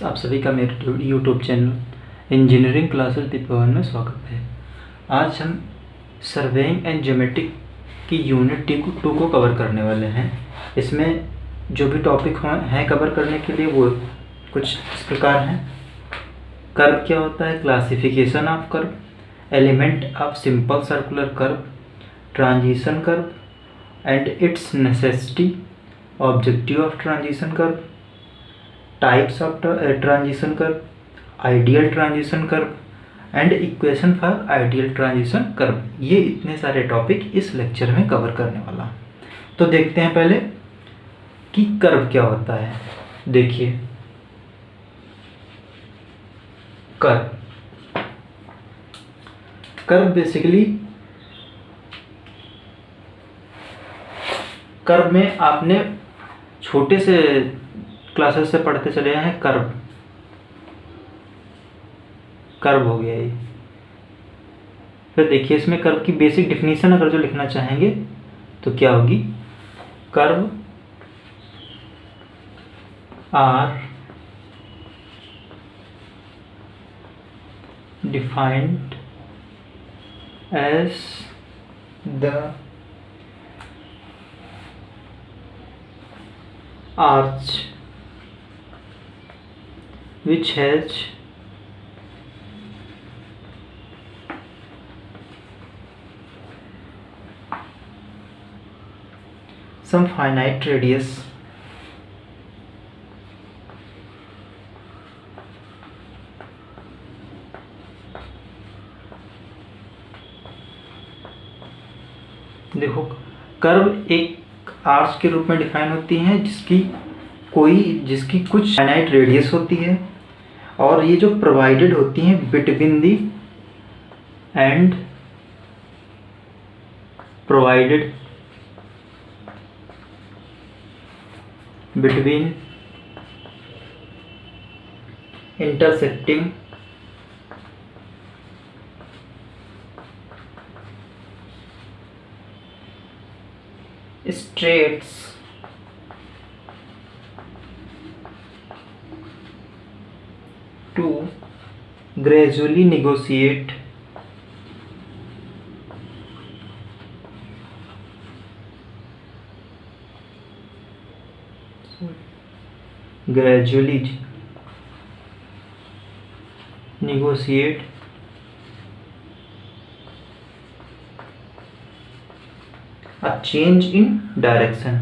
आप सभी का मेरे यूट्यूब चैनल इंजीनियरिंग क्लासेस दीपवन में स्वागत है। आज हम सर्वेइंग एंड ज्योमेट्रिक की यूनिट 2 को कवर करने वाले हैं। इसमें जो भी टॉपिक हैं कवर करने के लिए वो कुछ इस प्रकार हैं। कर्व क्या होता है, classification of curve, element of simple circular curve, transition curve and it's necessity, objective of transition curve, types of transition curve, ideal transition curve and equation for ideal transition curve. ये इतने सारे topic इस lecture में cover करने वाला। तो देखते हैं पहले कि कर्व क्या होता है। देखिए, कर्व बेसिकली कर्व में आपने छोटे से क्लासेस से पढ़ते चले आए हैं। कर्व हो गया ये। फिर देखिए, इसमें कर्व की बेसिक डेफिनेशन अगर जो लिखना चाहेंगे तो क्या होगी, curve are defined as the arch which has some finite radius देखो, कर्व एक आर्च के रूप में डिफाइन होती हैं जिसकी कुछ फाइनाइट रेडियस होती है और ये जो प्रोवाइडेड होती हैं between the and provided between intersecting straights to gradually negotiate a change in direction,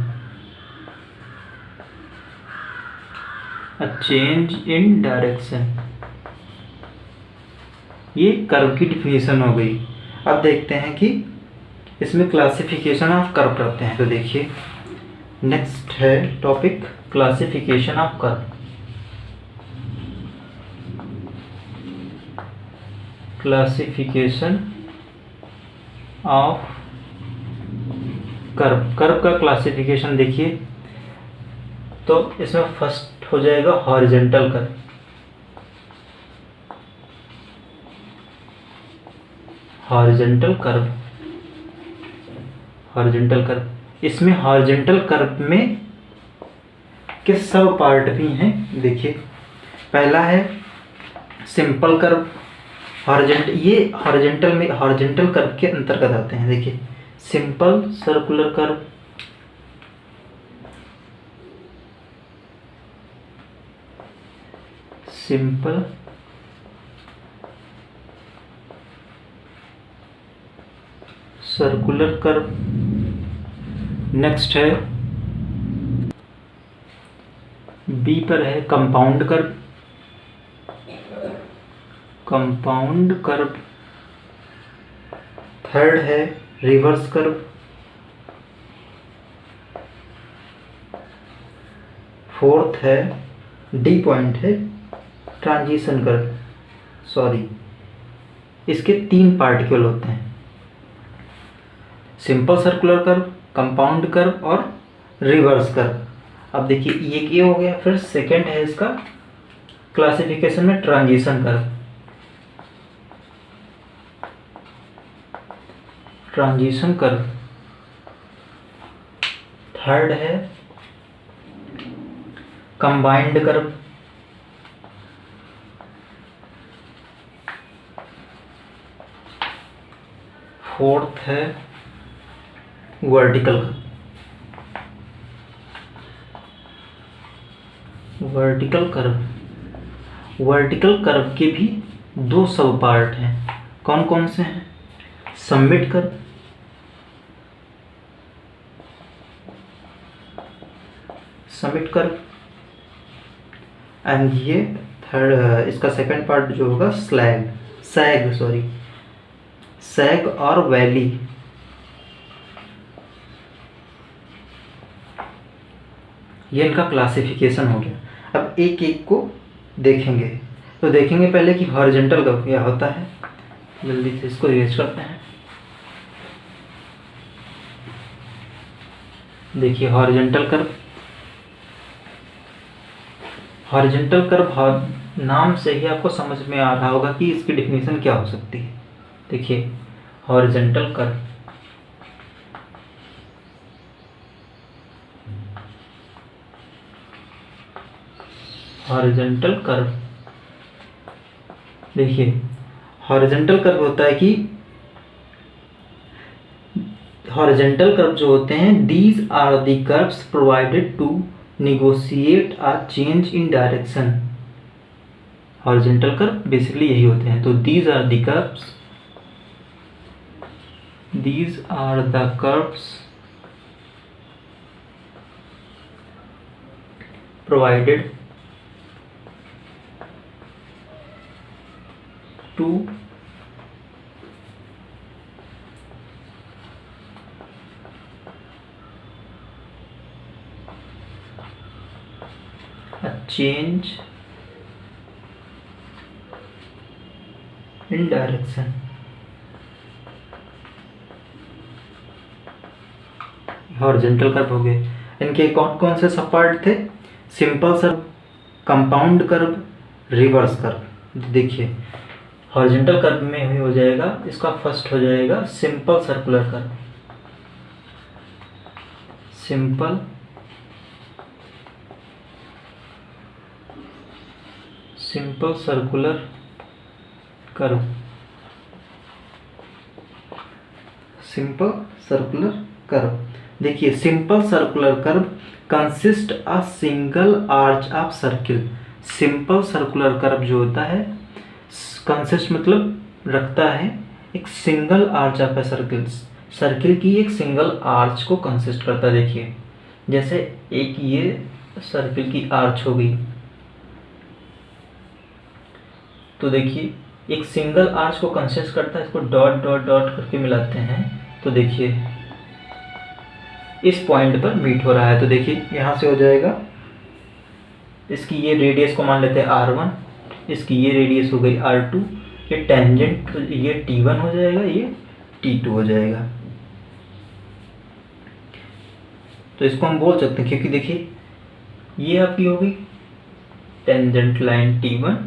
ये कर्व की डिफिनीशन हो गई। अब देखते हैं कि इसमें क्लासिफिकेशन ऑफ कर्व करते हैं। तो देखिए, नेक्स्ट है topic classification of curve. Classification of curve का क्लासिफिकेशन देखिए, तो इसमें फर्स्ट हो जाएगा हॉरिजॉन्टल कर्व। हॉरिजॉन्टल कर्व इसमें हॉरिजॉन्टल कर्व में के सब पार्ट भी हैं। देखिए, पहला है सिंपल कर्व। ये हॉरिजॉन्टल कर्व के अंतर्गत आते हैं। देखिए, simple circular curve, simple circular curve. Next है बी पर है कंपाउंड कर्व। थर्ड है रिवर्स कर्व। फोर्थ है डी पॉइंट है ट्रांजिशन कर्व। इसके 3 पार्टिकल होते हैं, simple circular curve, compound curve और रिवर्स कर्व। अब देखिए, ये हो गया। फिर सेकंड है इसका क्लासिफिकेशन में ट्रांजिशन कर्व। थर्ड है कंबाइंड कर्व। फोर्थ है वर्टिकल कर्व। वर्टिकल कर्व के भी दो सब पार्ट हैं। कौन कौन से हैं? समिट कर्व, एंड ये थर्ड, इसका सेकंड पार्ट जो होगा सैग और वैली। ये इनका क्लासिफिकेशन हो गया। अब एक एक को देखेंगे। तो देखेंगे पहले कि हॉरिजॉन्टल कर्व क्या होता है। जल्दी से इसको इरेज करते हैं। देखिए हॉरिजॉन्टल कर्व नाम से ही आपको समझ में आ रहा होगा कि इसकी डेफिनेशन क्या हो सकती है। देखिए हॉरिजॉन्टल कर्व देखिए हॉरिजॉन्टल कर्व होता है कि हॉरिजॉन्टल कर्व जो होते हैं, these are the curves provided to negotiate a change in direction. Horizontal curve basically यही होते हैं। तो these are the curves provided to a change in direction। Horizontal curve हो गए। इनके कौन कौन से सब पार्ट थे? Simple circle, compound curve, reverse curve. देखिए हॉरिजॉन्टल कर्व में हो जाएगा, इसका फर्स्ट हो जाएगा simple circular curve. Simple circular curve. देखिए simple circular curve consist a single arch of circle. Simple circular curve जो होता है, कंसिस्ट मतलब रखता है एक single arch of a circle की एक सिंगल आर्च को कंसिस्ट करता है। देखिए जैसे एक ये सर्किल की आर्च हो गई, तो देखिए एक सिंगल आर्च को कंसिस्ट करता है। इसको डॉट डॉट डॉट करके मिलाते हैं, तो देखिए इस पॉइंट पर मीट हो रहा है। तो देखिए यहाँ से हो जाएगा, इसकी ये रेडियस को मान लेते हैं R1, इसकी ये रेडियस हो गई R2, ये टेंजेंट ये T1 हो जाएगा, ये T2 हो जाएगा। तो इसको हम बोल सकते हैं, क्योंकि देखिए ये आपकी होगी टेंजेंट लाइन T1,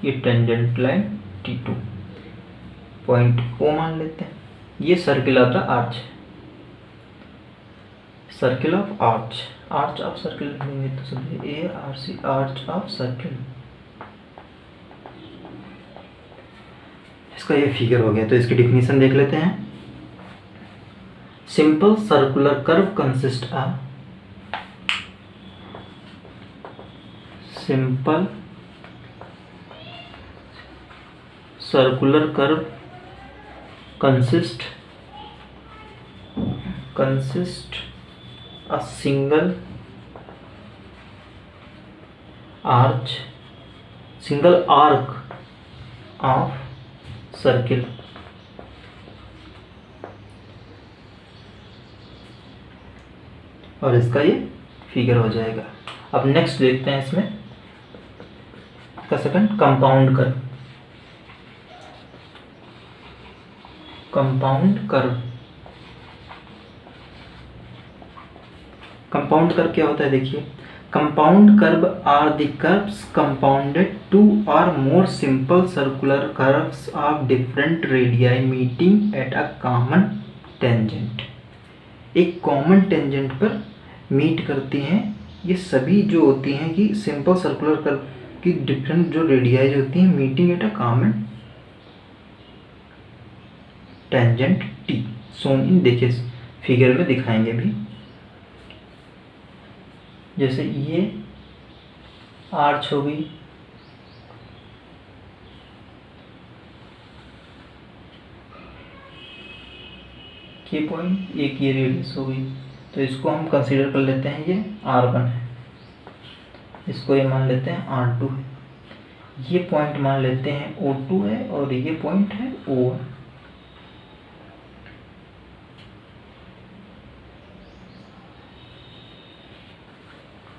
ये tangent line T2, point O मान लेते हैं। ये सर्किल ऑफ द आर्च है, circle of arch of circle लिखेंगे तो समझिए ARC, आर्च ऑफ सर्किल। इसका ये फिगर हो गया। तो इसकी डेफिनेशन देख लेते हैं। Simple circular curve consist of simple circular curve consist a single arc of circle। और इसका ये फिगर हो जाएगा। अब नेक्स्ट देखते हैं इसमें का second compound curve. Compound curve क्या होता है? देखिए compound curve are the curves compounded two और more simple circular curves of different radii meeting at a common tangent. एक कॉमन टेंजेंट पर मीट करती हैं ये सभी जो होती हैं कि सिंपल सर्कुलर कर्व की डिफरेंट जो रेडियाई होती हैं meeting at a common tangent T सोन इन, देखिए फिगर में दिखाएंगे भी। जैसे ये आर्च हो गई, ये पॉइंट, एक ये रेडियस हो गई, तो इसको हम कंसीडर कर लेते हैं ये R1 है, इसको ये मान लेते हैं R2 है, ये पॉइंट मान लेते हैं O2 है, और ये पॉइंट है O1।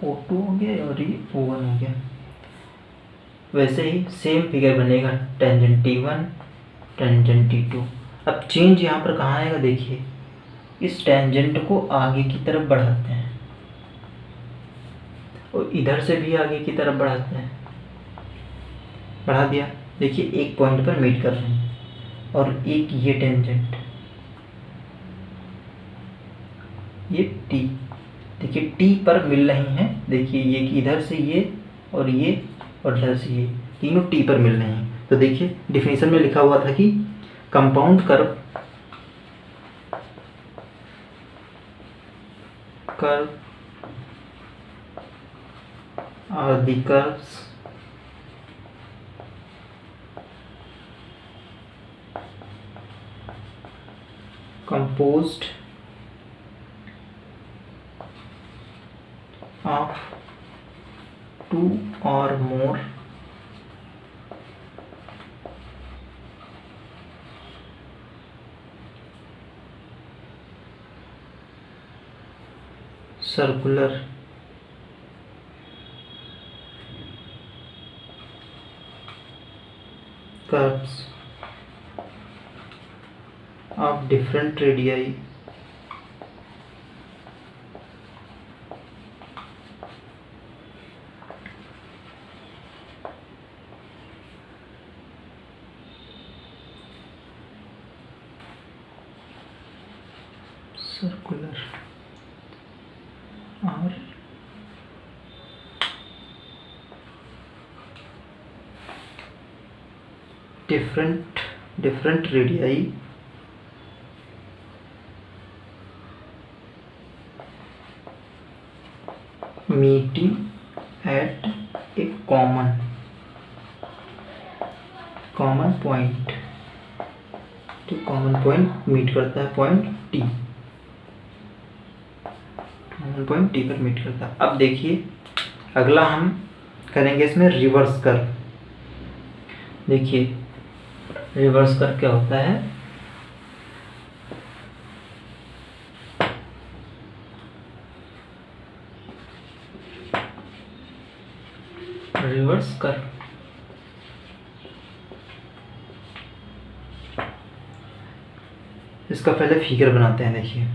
O2 हो गया और ये O1 हो गया। वैसे ही सेम फिगर बनेगा टेंजेंट T1, टेंजेंट T2। अब चेंज यहाँ पर कहाँ आएगा, देखिए इस टेंजेंट को आगे की तरफ बढ़ाते हैं और इधर से भी आगे की तरफ बढ़ाते हैं, बढ़ा दिया, देखिए एक पॉइंट पर मीट कर रहे हैं। और एक ये टेंजेंट, ये T, देखिए T पर मिल रही हैं, देखिए ये इधर से ये और इधर से ये तीनों T पर मिल रहे हैं। तो देखिए डिफिनीशन में लिखा हुआ था कि compound curve are the curves composed of two or more circular curves of different radii circular or different radii meeting at a common point, तो कॉमन पॉइंट मीट करता है point T, common point T पर meet करता है। अब देखिए अगला हम करेंगे इसमें रिवर्स कर्व। देखिए रिवर्स कर्व क्या होता है, रिवर्स कर्व इसका पहले फिगर बनाते हैं। देखिए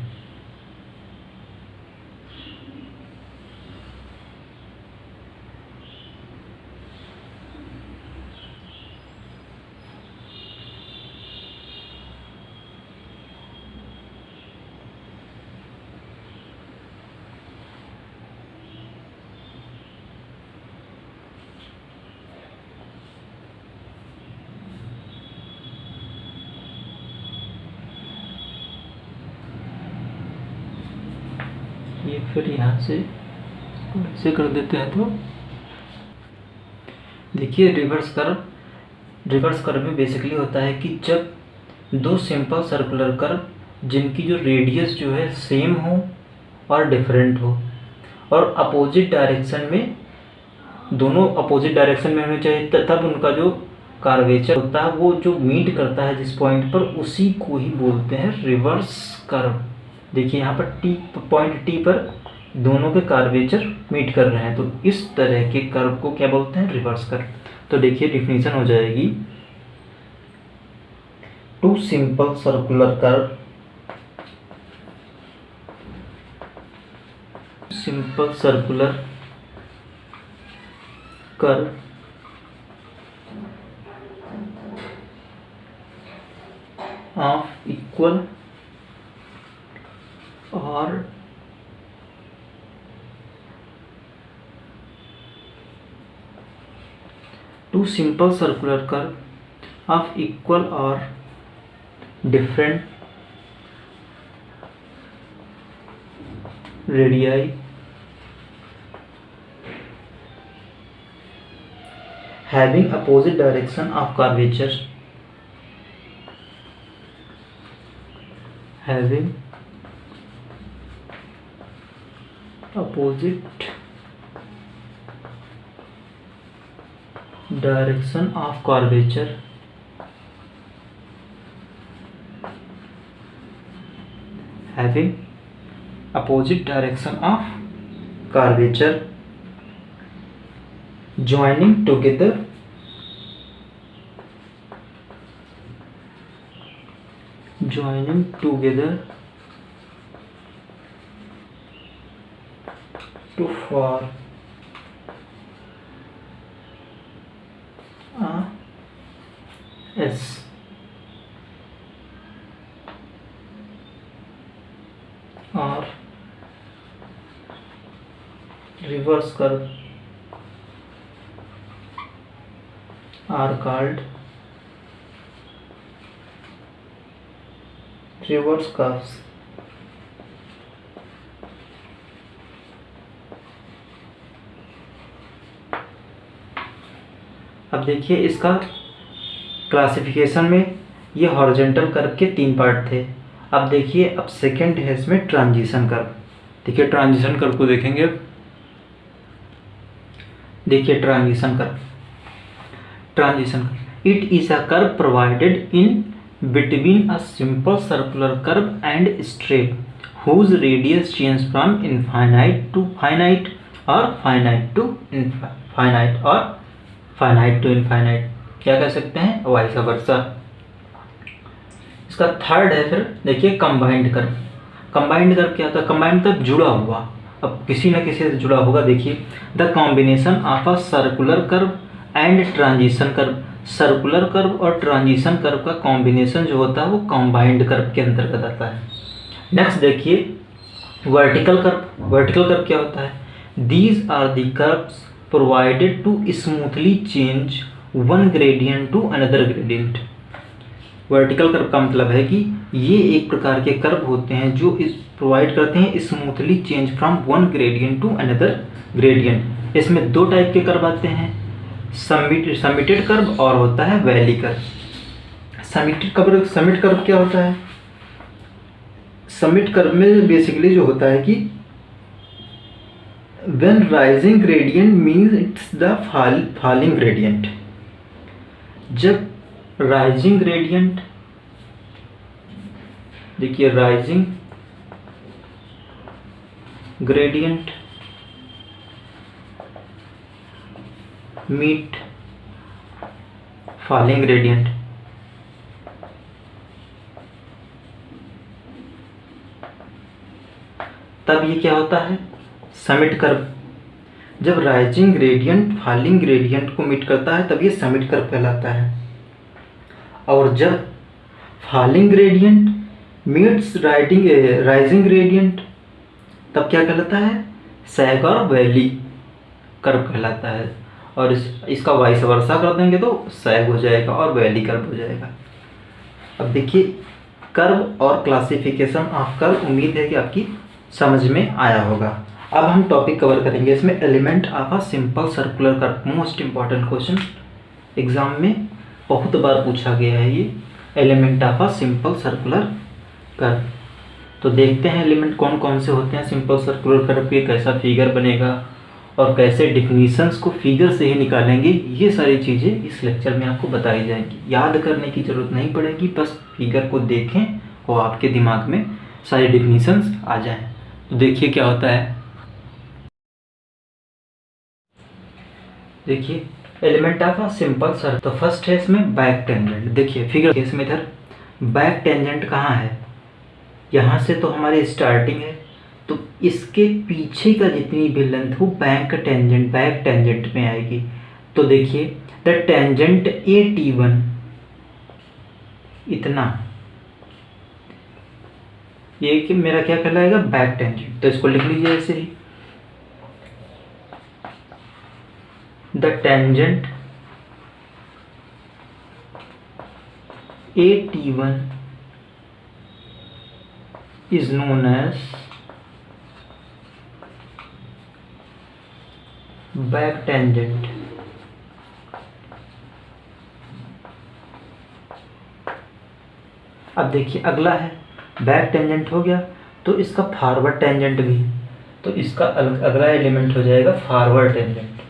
ये फिर यहाँ से ऐसे कर देते हैं। तो देखिए रिवर्स कर्व में बेसिकली होता है कि जब दो सिंपल सर्कुलर कर्व जिनकी जो रेडियस जो है सेम हो और डिफरेंट हो और अपोजिट डायरेक्शन में, दोनों अपोजिट डायरेक्शन में होने चाहिए, तब उनका जो कार्वेचर होता है वो जो मीट करता है जिस पॉइंट पर, उसी को ही बोलते हैं रिवर्स कर्व। देखिए यहाँ पर पॉइंट T पर दोनों के कार्वेचर मीट कर रहे हैं, तो इस तरह के कर्व को क्या बोलते हैं, रिवर्स कर्व। तो देखिए डिफिनीशन हो जाएगी, two simple circular curve, simple circular curve of equal और two simple circular curve of equal or different radii having opposite direction of curvature, having opposite direction of curvature, having opposite direction of curvature, joining together to form a S. Or reverse curve are called reverse curves. अब देखिए इसका classification में ये horizontal curve के 3 part थे। अब देखिए अब सेकंड है इसमें ट्रांजिशन कर्व। देखिए ट्रांजिशन कर्व को देखेंगे अब। देखिए transition curve it is a curve provided in between a simple circular curve and straight whose radius change from infinite to finite or finite to infinite or finite to infinite, क्या कह सकते हैं, vice versa. इसका third है फिर देखिए combined curve. Combined curve क्या होता है? कंबाइंड कर्व जुड़ा हुआ, अब किसी न किसी से जुड़ा होगा। देखिए the combination of a circular curve and transition curve. Circular curve और ट्रांजिशन कर्व का कॉम्बिनेशन जो होता है वो कंबाइंड कर्व के अंतर्गत आता है। नेक्स्ट देखिए वर्टिकल कर्व। वर्टिकल कर्व क्या होता है? These are the curves provided to smoothly change one gradient to another gradient. Vertical curve का मतलब है कि ये एक प्रकार के कर्व होते हैं जो इस प्रोवाइड करते हैं smoothly change from one gradient to another gradient. इसमें 2 टाइप के कर्व आते हैं, समिटेड कर्व और होता है वैली कर्व। समिट कर्व क्या होता है? समिट कर्व में बेसिकली जो होता है कि when rising gradient means it's the falling gradient. जब राइजिंग ग्रेडियंट, देखिए rising gradient meet falling gradient, तब ये क्या होता है? Summit curve. जब राइजिंग ग्रेडियंट फॉलिंग ग्रेडियंट को मीट करता है तब ये समिट कर्व कहलाता है। और जब falling gradient meets rising gradient तब क्या कहलाता है? सैग और वैली कर्व कहलाता है। और इसका वाइस वर्सा कर देंगे तो सैग हो जाएगा और वैली कर्व हो जाएगा। अब देखिए कर्व और क्लासिफिकेशन ऑफ कर्व, उम्मीद है कि आपकी समझ में आया होगा। अब हम टॉपिक कवर करेंगे इसमें element of a simple circular curve. Most important question, exam में बहुत बार पूछा गया है ये element of a simple circular curve. तो देखते हैं एलिमेंट कौन कौन से होते हैं सिंपल सर्कुलर कर्व के, कैसा फिगर बनेगा और कैसे डिफिनीशंस को फिगर से ही निकालेंगे। ये सारी चीज़ें इस लेक्चर में आपको बताई जाएंगी। याद करने की ज़रूरत नहीं पड़ेगी, बस फिगर को देखें और आपके दिमाग में सारी डिफिनीशंस आ जाएं। तो देखिए क्या होता है। देखिए element of a simple circle, तो फर्स्ट है इसमें बैक टेंजेंट। देखिए फिगर इसमें इधर बैक टेंजेंट कहाँ है? यहाँ से तो हमारी स्टार्टिंग है, तो इसके पीछे का जितनी भी लेंथ वो बैक टेंजेंट में आएगी। तो देखिए द टेंजेंट AT1 इतना, ये कि मेरा क्या कहलाएगा? Back tangent. तो इसको लिख लीजिए ऐसे ही, the tangent AT1 is known as back tangent. अब देखिए अगला है बैक टेंजेंट हो गया, तो इसका फॉरवर्ड टेंजेंट भी, तो इसका अगला एलिमेंट हो जाएगा फॉरवर्ड टेंजेंट।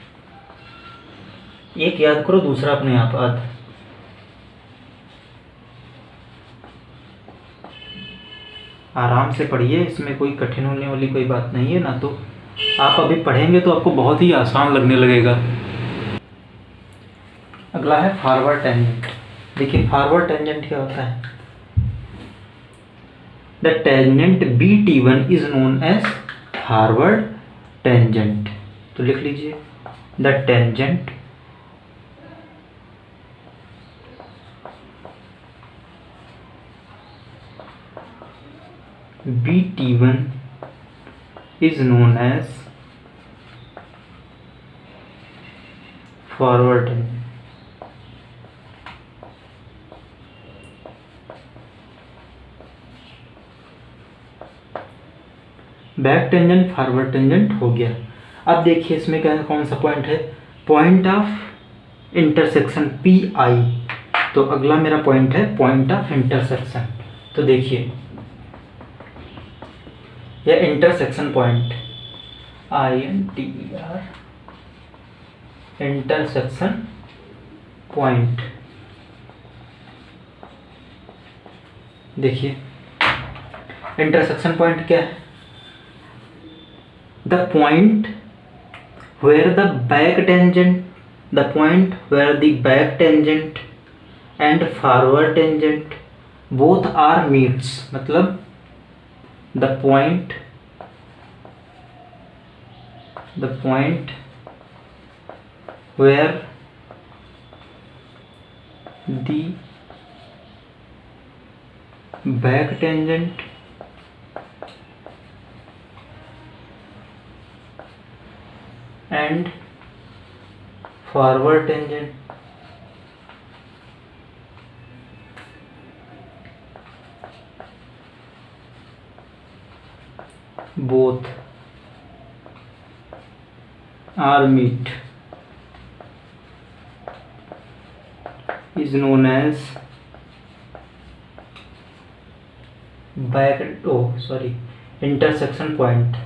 एक याद करो, दूसरा अपने आप आधा। आराम से पढ़िए, इसमें कोई कठिन होने वाली कोई बात नहीं है ना, तो आप अभी पढ़ेंगे तो आपको बहुत ही आसान लगने लगेगा। अगला है फॉरवर्ड टेंजेंट। देखिए फॉरवर्ड टेंजेंट क्या होता है? The tangent BT1 is known as forward tangent. तो लिख लीजिए the tangent BT1 is known as forward tangent. Back tangent forward tangent हो गया। अब देखिए इसमें क्या कौन सा पॉइंट है? Point of intersection PI। तो अगला मेरा पॉइंट है पॉइंट ऑफ इंटरसेक्शन। तो देखिए यह intersection point INTER intersection point. देखिए इंटरसेक्शन पॉइंट क्या है? The point where the back tangent and forward tangent both are meets. मतलब the point where the back tangent and forward tangent both are meet is known as intersection point।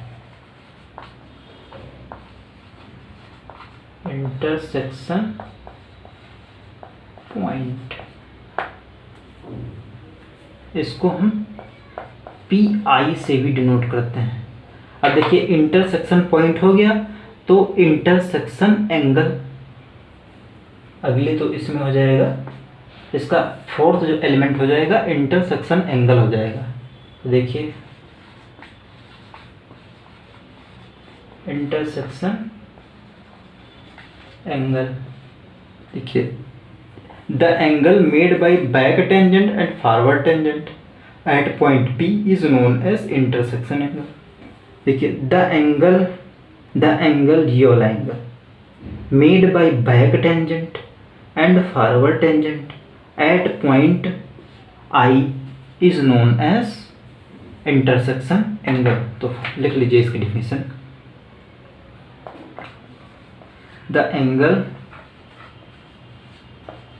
Intersection point, इसको हम PI से भी denote करते हैं। अब देखिए intersection point हो गया, तो इंटरसेक्शन एंगल अगले तो इसमें हो जाएगा, इसका फोर्थ जो एलिमेंट हो जाएगा इंटरसेक्शन एंगल हो जाएगा। तो देखिए इंटरसेक्शन एंगल, देखिए the angle made by back tangent and forward tangent at point P is known as intersection angle. देखिए द एंगल ये वाला angle made by back tangent and forward tangent at point I is known as intersection angle. तो लिख लीजिए इसकी definition. The angle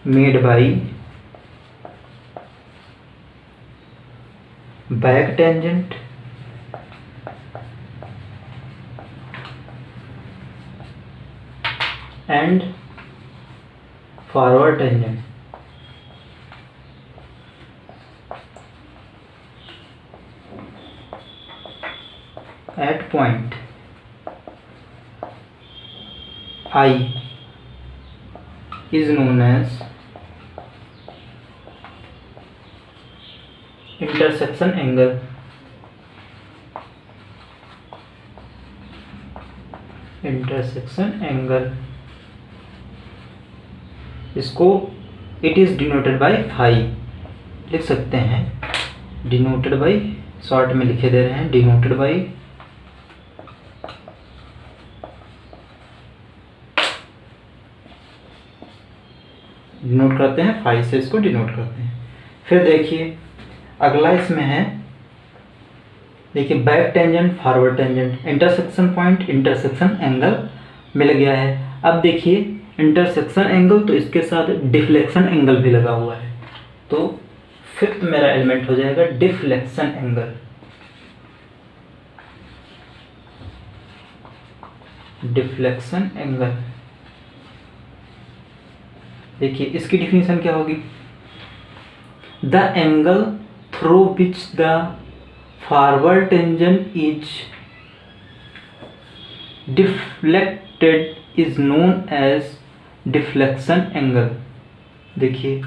made by back tangent and forward tangent at point I is known as intersection angle। Intersection angle, इसको it is denoted by phi लिख सकते हैं। Denoted by short में लिखे दे रहे हैं, डिनोटेड बाय डिनोट करते हैं, फाई से इसको डिनोट करते हैं। फिर देखिए अगला इसमें है देखिए back tangent, forward tangent, intersection point, intersection angle मिल गया है। अब देखिए इंटरसेक्शन एंगल तो इसके साथ डिफ्लेक्शन एंगल भी लगा हुआ है, तो फिफ्थ मेरा एलिमेंट हो जाएगा डिफ्लेक्शन एंगल। डिफ्लेक्शन एंगल, देखिए इसकी डिफिनीशन क्या होगी? The angle through which the forward tangent is deflected is known as deflection angle. देखिए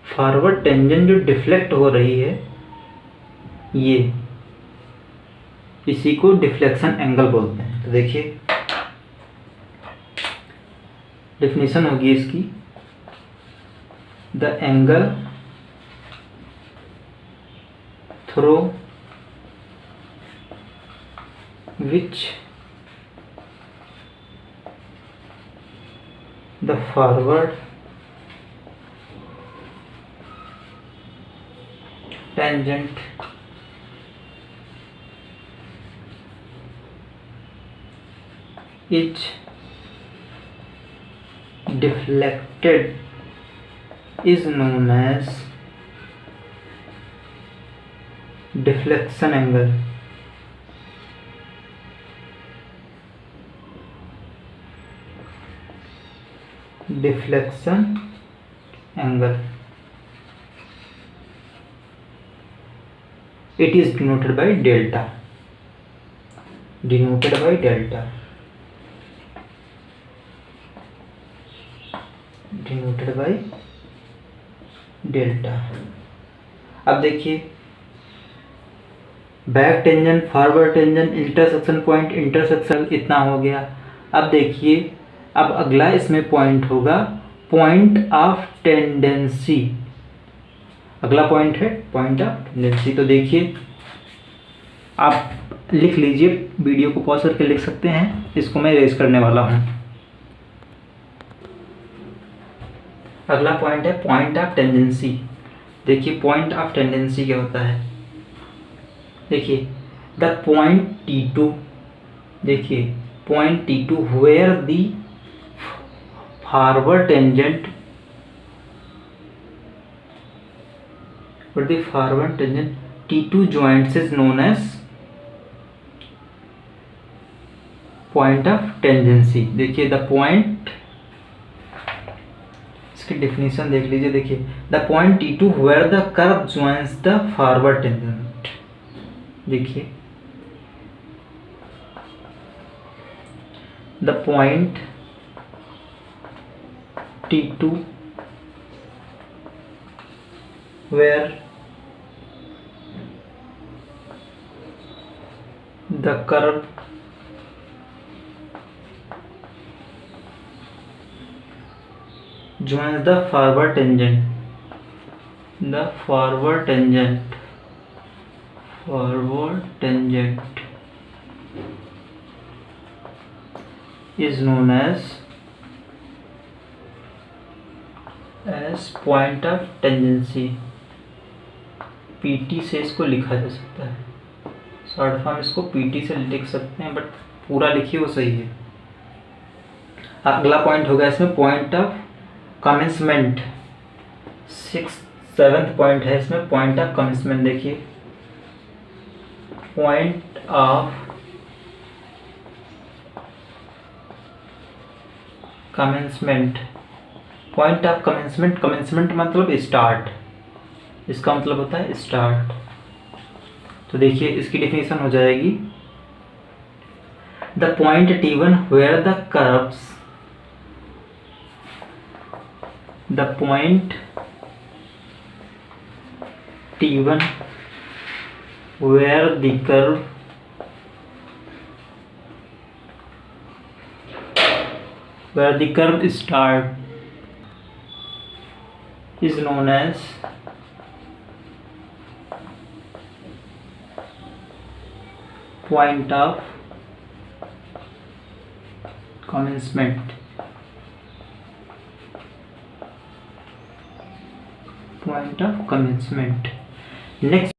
फॉरवर्ड टेंजेंट जो डिफ्लेक्ट हो रही है, ये इसी को डिफ्लेक्शन एंगल बोलते हैं। तो देखिए डेफिनेशन होगी इसकी, the angle through which the forward tangent is deflected is known as deflection angle। deflection angle, it is denoted by delta, denoted by delta, denoted by delta. अब देखिए back tangent, forward tangent, intersection point, intersection इतना हो गया। अब देखिए अब अगला इसमें पॉइंट होगा पॉइंट ऑफ टेंडेंसी। अगला पॉइंट है पॉइंट ऑफ टेंडेंसी। तो देखिए आप लिख लीजिए, वीडियो को पॉज करके लिख सकते हैं, इसको मैं इरेज करने वाला हूँ। अगला पॉइंट है पॉइंट ऑफ टेंडेंसी। देखिए पॉइंट ऑफ टेंडेंसी क्या होता है? देखिए द पॉइंट T2, देखिए point T2 where the forward tangent T2 joints is known as point of tangency। देखिए द पॉइंट, इसकी डेफिनेशन देख लीजिए। देखिए the point T2 where the curve joins the forward tangent. देखिए the point T2 where the curve joins the forward tangent is known as point of tangency। PT से इसको लिखा जा सकता है, शॉर्ट फॉर्म इसको PT से लिख सकते हैं, बट पूरा लिखिए वो सही है। अगला पॉइंट होगा इसमें point of commencement. 7th point है इसमें पॉइंट ऑफ कमेंसमेंट। देखिए point of commencement, point of commencement, commencement मतलब स्टार्ट, इसका मतलब होता है स्टार्ट। तो देखिए इसकी डेफिनेशन हो जाएगी the point T1 where the curves, the point T1 where the curve start is known as point of commencement। Point of commencement। Next